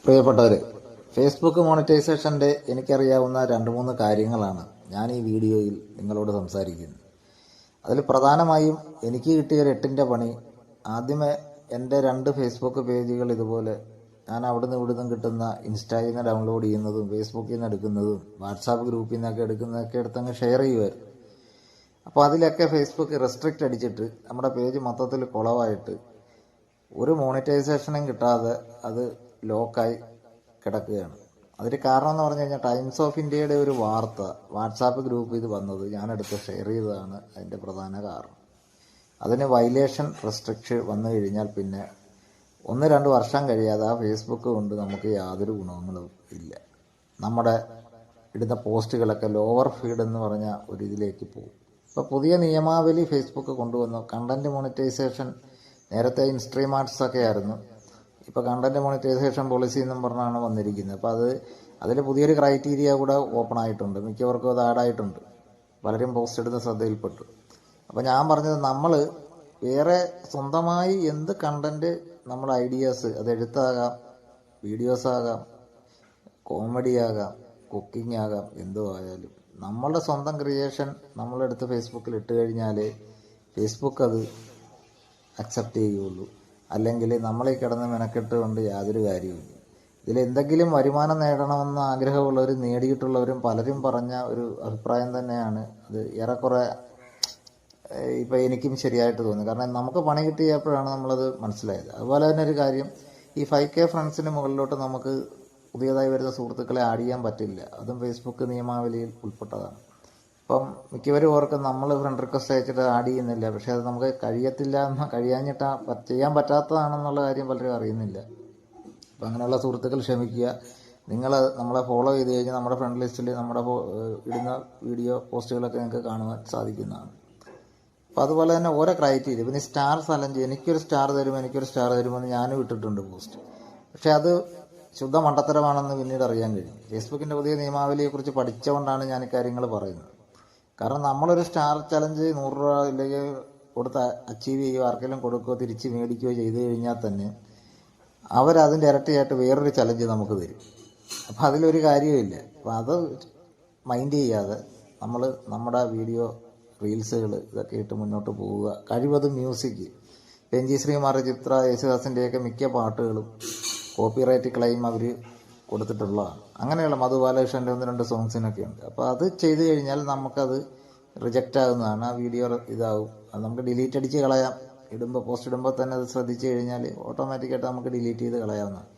പ്രിയപ്പെട്ടവരെ, ഫേസ്ബുക്ക് മോണിറ്റൈസേഷൻ്റെ എനിക്കറിയാവുന്ന 2-3 കാര്യങ്ങളാണ് ഞാൻ ഈ വീഡിയോയിൽ നിങ്ങളോട് സംസാരിക്കുന്നത്. അതിൽ പ്രധാനമായും എനിക്ക് കിട്ടിയ ഒരു 8ൻ്റെ പണി, ആദ്യമേ എൻ്റെ 2 ഫേസ്ബുക്ക് പേജുകൾ ഇതുപോലെ ഞാൻ അവിടുന്ന് ഇവിടുന്ന് കിട്ടുന്ന ഇൻസ്റ്റയിൽ നിന്ന് ഡൗൺലോഡ് ചെയ്യുന്നതും ഫേസ്ബുക്കിൽ നിന്ന് എടുക്കുന്നതും വാട്സാപ്പ് ഗ്രൂപ്പിൽ നിന്നൊക്കെ എടുക്കുന്നതൊക്കെ എടുത്തങ്ങ് ഷെയർ ചെയ്യുമായിരുന്നു. അപ്പോൾ അതിലൊക്കെ ഫേസ്ബുക്ക് റെസ്ട്രിക്റ്റ് അടിച്ചിട്ട് നമ്മുടെ പേജ് മൊത്തത്തിൽ കുളവായിട്ട് ഒരു മോണിറ്റൈസേഷനും കിട്ടാതെ അത് ലോക്കായി കിടക്കുകയാണ്. അതിന് കാരണം എന്ന് പറഞ്ഞു കഴിഞ്ഞാൽ ടൈംസ് ഓഫ് ഇന്ത്യയുടെ ഒരു വാർത്ത വാട്സാപ്പ് ഗ്രൂപ്പ് ഇത് വന്നത് ഞാനെടുത്ത് ഷെയർ ചെയ്തതാണ് അതിൻ്റെ പ്രധാന കാരണം. അതിന് വയലേഷൻ റെസ്ട്രിക്ഷൻ വന്നു കഴിഞ്ഞാൽ പിന്നെ 1-2 വർഷം കഴിയാതെ ആ ഫേസ്ബുക്ക് കൊണ്ട് നമുക്ക് യാതൊരു ഗുണങ്ങളും ഇല്ല. നമ്മുടെ ഇടുന്ന പോസ്റ്റുകളൊക്കെ ലോവർ ഫീഡ് എന്ന് പറഞ്ഞ ഒരു ഇതിലേക്ക് പോകും. ഇപ്പോൾ പുതിയ നിയമാവലി ഫേസ്ബുക്ക് കൊണ്ടുവന്നു. കണ്ടൻറ് മോണിറ്റൈസേഷൻ നേരത്തെ ഇൻസ്ട്രീമാർട്സ് ഒക്കെ ആയിരുന്നു, ഇപ്പോൾ കണ്ടൻറ് മോണിറ്റൈസേഷൻ പോളിസി എന്നും പറഞ്ഞാണ് വന്നിരിക്കുന്നത്. അപ്പോൾ അതിൽ പുതിയൊരു ക്രൈറ്റീരിയ കൂടെ ഓപ്പൺ ആയിട്ടുണ്ട്. മിക്കവർക്കും അത് ആഡായിട്ടുണ്ട്. പലരും പോസ്റ്റ് എടുത്ത് ശ്രദ്ധയിൽപ്പെട്ടു. അപ്പോൾ ഞാൻ പറഞ്ഞത്, നമ്മൾ വേറെ സ്വന്തമായി എന്ത് കണ്ടൻറ്, നമ്മുടെ ഐഡിയാസ്, അത് എഴുത്താകാം, വീഡിയോസ് ആകാം, കോമഡി ആകാം, കുക്കിംഗ് ആകാം, എന്തോ ആയാലും നമ്മളുടെ സ്വന്തം ക്രിയേഷൻ നമ്മളെടുത്ത് ഫേസ്ബുക്കിൽ ഇട്ട് കഴിഞ്ഞാൽ ഫേസ്ബുക്ക് അത് അക്സെപ്റ്റ് ചെയ്യുള്ളൂ. അല്ലെങ്കിൽ നമ്മളീ കിടന്ന് മെനക്കെട്ട് കൊണ്ട് യാതൊരു കാര്യവുമില്ല. ഇതിലെന്തെങ്കിലും വരുമാനം നേടണമെന്ന് ആഗ്രഹമുള്ളവരും നേടിയിട്ടുള്ളവരും പലരും പറഞ്ഞ ഒരു അഭിപ്രായം തന്നെയാണ് അത്. ഏറെക്കുറെ ഇപ്പോൾ എനിക്കും ശരിയായിട്ട് തോന്നി. കാരണം നമുക്ക് പണി കിട്ടിയപ്പോഴാണ് നമ്മളത് മനസ്സിലായത്. അതുപോലെ തന്നെ ഒരു കാര്യം, ഈ 5K ഫ്രണ്ട്സിന് മുകളിലോട്ട് നമുക്ക് പുതിയതായി വരുന്ന സുഹൃത്തുക്കളെ ആഡ് ചെയ്യാൻ പറ്റില്ല. അതും ഫേസ്ബുക്ക് നിയമാവലിയിൽ ഉൾപ്പെട്ടതാണ്. ഇപ്പം മിക്കവരും ഓർക്കും നമ്മൾ ഫ്രണ്ട് റിക്വസ്റ്റ് അയച്ചിട്ട് ആഡ് ചെയ്യുന്നില്ല, പക്ഷേ അത് നമുക്ക് കഴിയാഞ്ഞിട്ട് ചെയ്യാൻ പറ്റാത്തതാണെന്നുള്ള കാര്യം പലരും അറിയുന്നില്ല. അപ്പം അങ്ങനെയുള്ള സുഹൃത്തുക്കൾ ക്ഷമിക്കുക. നിങ്ങൾ നമ്മളെ ഫോളോ ചെയ്ത് കഴിഞ്ഞാൽ നമ്മുടെ ഫ്രണ്ട് ലിസ്റ്റിൽ നമ്മുടെ ഇടുന്ന വീഡിയോ പോസ്റ്റുകളൊക്കെ നിങ്ങൾക്ക് കാണുവാൻ സാധിക്കുന്നതാണ്. അപ്പോൾ അതുപോലെ തന്നെ ഓരോ ക്രൈറ്റീരിയ, പിന്നെ സ്റ്റാർ ചലഞ്ച്, എനിക്കൊരു സ്റ്റാർ തരുമെന്ന് ഞാനും ഇട്ടിട്ടുണ്ട് പോസ്റ്റ്. പക്ഷേ അത് ശുദ്ധ മണ്ടത്തരമാണെന്ന് പിന്നീട് അറിയാൻ കഴിയും. ഫേസ്ബുക്കിൻ്റെ പുതിയ നിയമാവലിയെക്കുറിച്ച് പഠിച്ചുകൊണ്ടാണ് ഞാൻ ഇക്കാര്യങ്ങൾ പറയുന്നത്. കാരണം നമ്മളൊരു സ്റ്റാർ ചലഞ്ച് 100 രൂപ ഇല്ലെങ്കിൽ കൊടുത്ത് അച്ചീവ് ചെയ്യുകയോ ആർക്കെങ്കിലും കൊടുക്കുകയോ തിരിച്ച് മേടിക്കുകയോ ചെയ്തു കഴിഞ്ഞാൽ തന്നെ അവരതിൻ്റെ ഇരട്ടിയായിട്ട് വേറൊരു ചലഞ്ച് നമുക്ക് തരും. അപ്പോൾ അതിലൊരു കാര്യമില്ല. അപ്പോൾ അത് മൈൻഡ് ചെയ്യാതെ നമ്മൾ നമ്മുടെ വീഡിയോ, റീൽസുകൾ ഇതൊക്കെ ഇട്ട് മുന്നോട്ട് പോവുക. കഴിവതും മ്യൂസിക്, എൻ.ജി. ശ്രീകുമാർ, ചിത്ര, യേശുദാസിൻ്റെയൊക്കെ മിക്ക പാട്ടുകളും കോപ്പിറൈറ്റ് ക്ലെയിം അവർ കൊടുത്തിട്ടുള്ളതാണ്. അങ്ങനെയുള്ള മധു ബാലകൃഷ്ണൻ്റെ 1-2 സോങ്സിനൊക്കെ ഉണ്ട്. അപ്പോൾ അത് ചെയ്തു കഴിഞ്ഞാൽ നമുക്കത് റിജക്റ്റ് ആകുന്നതാണ്. ആ വീഡിയോ ഇതാവും. അത് നമുക്ക് ഡിലീറ്റ് അടിച്ച് കളയാം. പോസ്റ്റ് ഇടുമ്പോൾ തന്നെ അത് ശ്രദ്ധിച്ചു കഴിഞ്ഞാൽ ഓട്ടോമാറ്റിക്കായിട്ട് നമുക്ക് ഡിലീറ്റ് ചെയ്ത് കളയാവുന്നതാണ്.